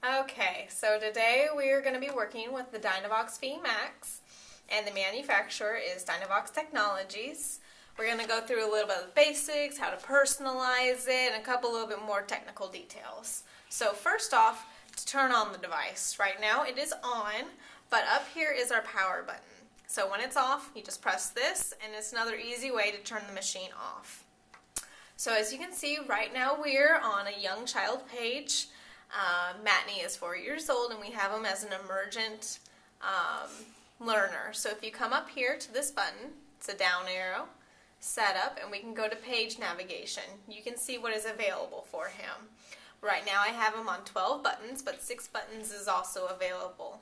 Okay, so today we're going to be working with the DynaVox Vmax, and the manufacturer is DynaVox Technologies. We're going to go through a little bit of the basics, how to personalize it, and a couple little bit more technical details. So first off, to turn on the device. Right now it is on, but up here is our power button. So when it's off, you just press this, and it's another easy way to turn the machine off. So as you can see, right now we're on a young child page. Matney is 4 years old, and we have him as an emergent learner. So if you come up here to this button, it's a down arrow, setup, and we can go to page navigation. You can see what is available for him. Right now I have him on 12 buttons, but 6 buttons is also available.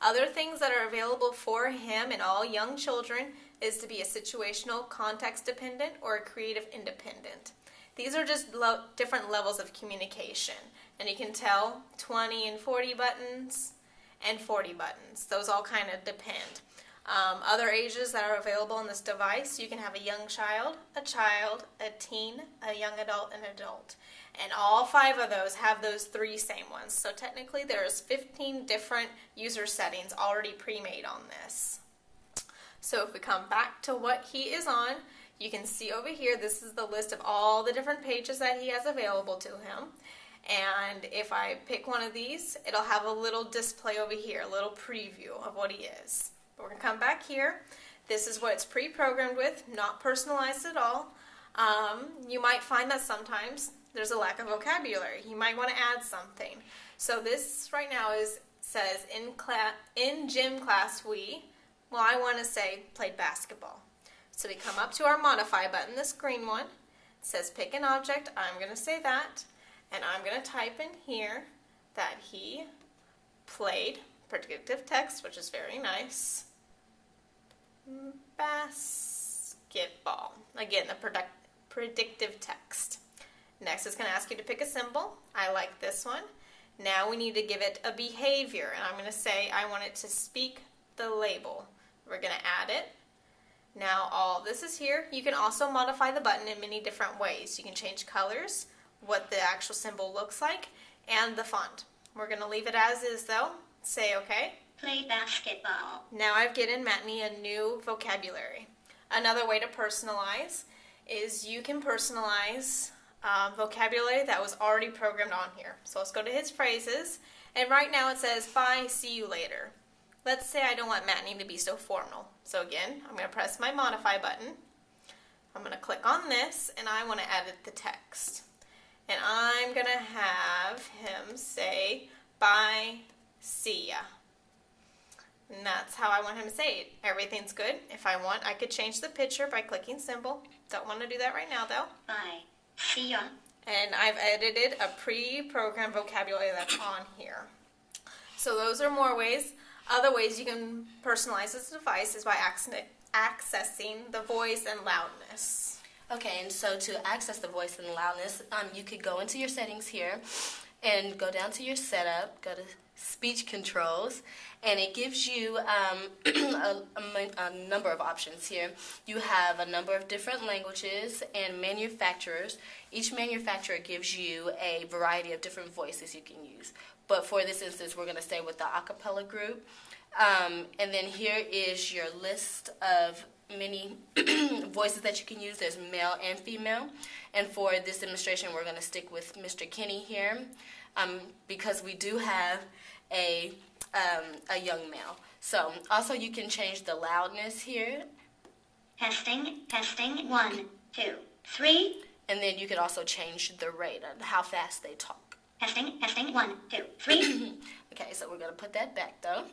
Other things that are available for him and all young children is to be a situational context dependent or a creative independent. These are just different levels of communication. And you can tell 20 and 40 buttons and 40 buttons. Those all kind of depend. Other ages that are available on this device, you can have a young child, a teen, a young adult, and adult. And all 5 of those have those 3 same ones. So technically there's 15 different user settings already pre-made on this. So if we come back to what he is on, you can see over here, this is the list of all the different pages that he has available to him. And if I pick one of these, it'll have a little display over here, a little preview of what he is. But we're going to come back here. This is what it's pre-programmed with, not personalized at all. You might find that sometimes there's a lack of vocabulary. You might want to add something. So this right now says in gym class I want to say played basketball. So we come up to our modify button, this green one. It says pick an object. I'm going to say that. And I'm going to type in here that he played, predictive text, which is very nice, basketball. Again, the predictive text. Next, it's going to ask you to pick a symbol. I like this one. Now we need to give it a behavior, and I'm going to say I want it to speak the label. We're going to add it. Now all this is here. You can also modify the button in many different ways. You can change colors, what the actual symbol looks like, and the font. We're going to leave it as is though. Say OK. Play basketball. Now I've given Matney a new vocabulary. Another way to personalize is you can personalize vocabulary that was already programmed on here. So let's go to his phrases, and right now it says bye, see you later. Let's say I don't want Matney to be so formal. So again, I'm going to press my modify button. I'm going to click on this, and I want to edit the text. And I'm going to have him say, bye, see ya. And that's how I want him to say it. Everything's good. If I want, I could change the picture by clicking symbol. Don't want to do that right now, though. Bye, see ya. And I've edited a pre-programmed vocabulary that's on here. So those are more ways. Other ways you can personalize this device is by accessing the voice and loudness. Okay, and so to access the voice and loudness, you could go into your settings here and go down to your setup, go to speech controls, and it gives you a number of options here. You have a number of different languages and manufacturers. Each manufacturer gives you a variety of different voices you can use. But for this instance, we're going to stay with the a cappella group. And then here is your list of many voices that you can use. There's male and female. And for this demonstration, we're going to stick with Mr. Kenny here because we do have a young male. So also you can change the loudness here. Testing, 1, 2, 3. And then you can also change the rate of how fast they talk. Testing, 1, 2, 3. Okay, so we're going to put that back though.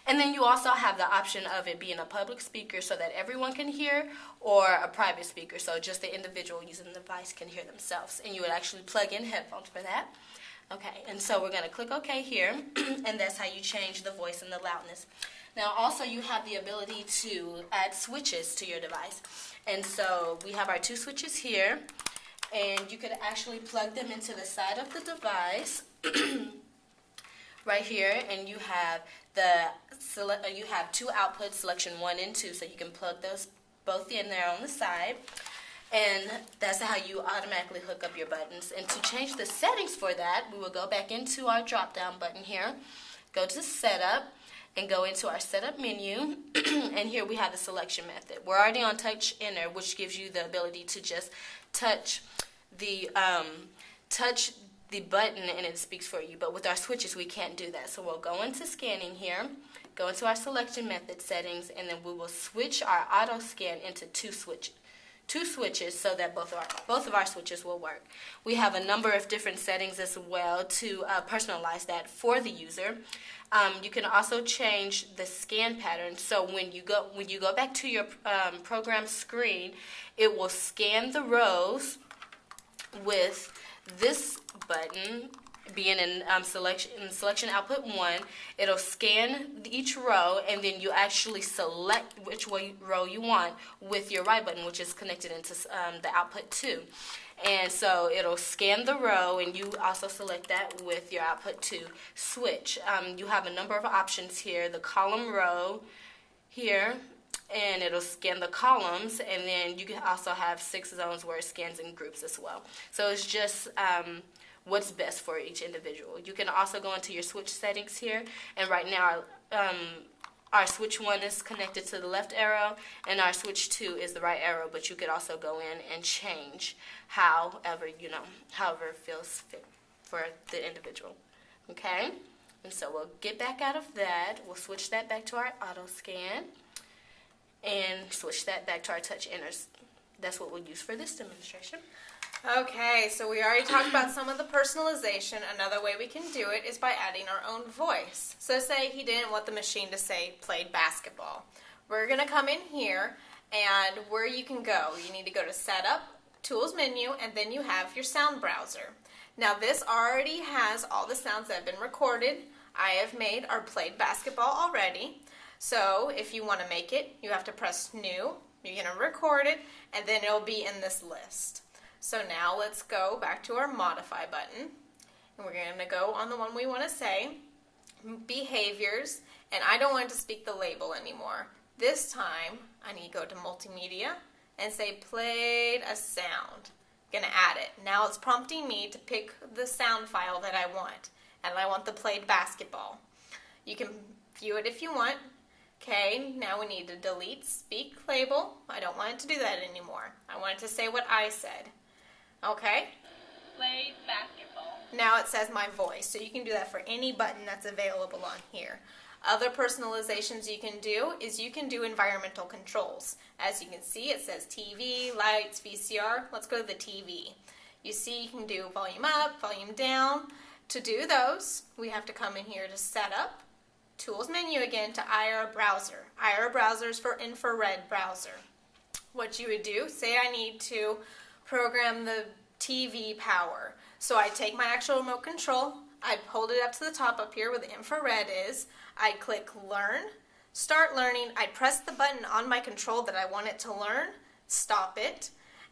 And then you also have the option of it being a public speaker so that everyone can hear, or a private speaker so just the individual using the device can hear themselves. And you would actually plug in headphones for that. Okay, and so we're going to click OK here, and that's how you change the voice and the loudness. Now also you have the ability to add switches to your device. And so we have our 2 switches here, and you could actually plug them into the side of the device right here, and you have you have 2 outputs, selection 1 and 2, so you can plug those both in there on the side. And that's how you automatically hook up your buttons. And to change the settings for that, we will go back into our drop-down button here, go to Setup, and go into our Setup menu. And here we have the selection method. We're already on Touch Enter, which gives you the ability to just touch the button and it speaks for you. But with our switches, we can't do that. So we'll go into Scanning here, go into our selection method settings, and then we will switch our auto scan into two switches so that both of our switches will work. We have a number of different settings as well to personalize that for the user. You can also change the scan pattern. So when you go back to your program screen, it will scan the rows with this button being in selection output 1. It'll scan each row, and then you actually select which row you want with your right button, which is connected into the output 2. And so it'll scan the row, and you also select that with your output 2 switch. You have a number of options here. The column row here, and it'll scan the columns, and then you can also have 6 zones where it scans in groups as well. So it's just what's best for each individual. You can also go into your switch settings here, and right now our switch 1 is connected to the left arrow, and our switch 2 is the right arrow, but you could also go in and change however feels fit for the individual. Okay? And so we'll get back out of that. We'll switch that back to our auto scan and switch that back to our touch enters. That's what we'll use for this demonstration. Okay, so we already talked about some of the personalization. Another way we can do it is by adding our own voice. So say he didn't want the machine to say played basketball. We're going to come in here, and where you can go, you need to go to Setup, Tools menu, and then you have your sound browser. Now this already has all the sounds that have been recorded. I have made our played basketball already. So if you want to make it, you have to press New. You're going to record it, and then it'll be in this list. So now let's go back to our Modify button, and we're going to go on the one we want to say, Behaviors, and I don't want to speak the label anymore. This time, I need to go to Multimedia and say Played a Sound. I'm going to add it. Now it's prompting me to pick the sound file that I want, and I want the played basketball. You can view it if you want. Okay, now we need to delete speak label. I don't want it to do that anymore. I want it to say what I said. Okay? Played basketball. Now it says my voice, so you can do that for any button that's available on here. Other personalizations you can do is you can do environmental controls. As you can see, it says TV, lights, VCR. Let's go to the TV. You see you can do volume up, volume down. To do those, we have to come in here to Setup, Tools menu again, to IR Browser. IR Browser is for infrared browser. What you would do, say I need to program the TV power. So I take my actual remote control, I hold it up to the top up here where the infrared is, I click Learn, Start Learning, I press the button on my control that I want it to learn, stop it,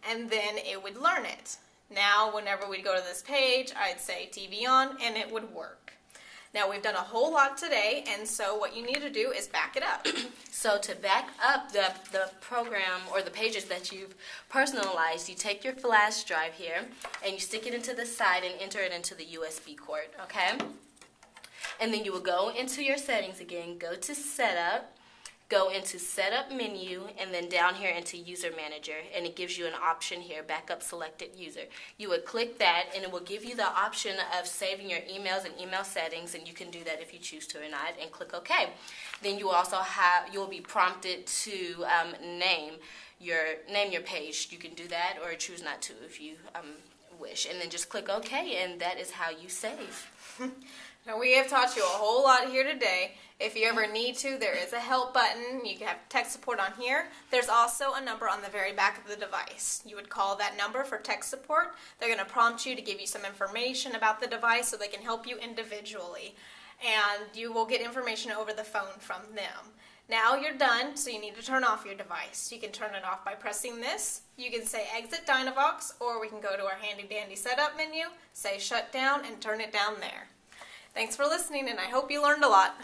and then it would learn it. Now whenever we go to this page, I'd say TV on, and it would work. Now we've done a whole lot today, and so what you need to do is back it up. So to back up the program or the pages that you've personalized, you take your flash drive here and you stick it into the side and enter it into the USB port, okay? And then you will go into your settings again, go to Setup, go into Setup menu, and then down here into User Manager, and it gives you an option here, Backup Selected User. You would click that, and it will give you the option of saving your emails and email settings, and you can do that if you choose to or not, and click OK. Then you'll be prompted to name your page. You can do that or choose not to if you wish, and then just click OK, and that is how you save. Now we have taught you a whole lot here today. If you ever need to, there is a help button. You can have tech support on here. There's also a number on the very back of the device. You would call that number for tech support. They're going to prompt you to give you some information about the device so they can help you individually. And you will get information over the phone from them. Now you're done, so you need to turn off your device. You can turn it off by pressing this. You can say Exit DynaVox, or we can go to our handy dandy setup menu, say Shut Down, and turn it down there. Thanks for listening, and I hope you learned a lot.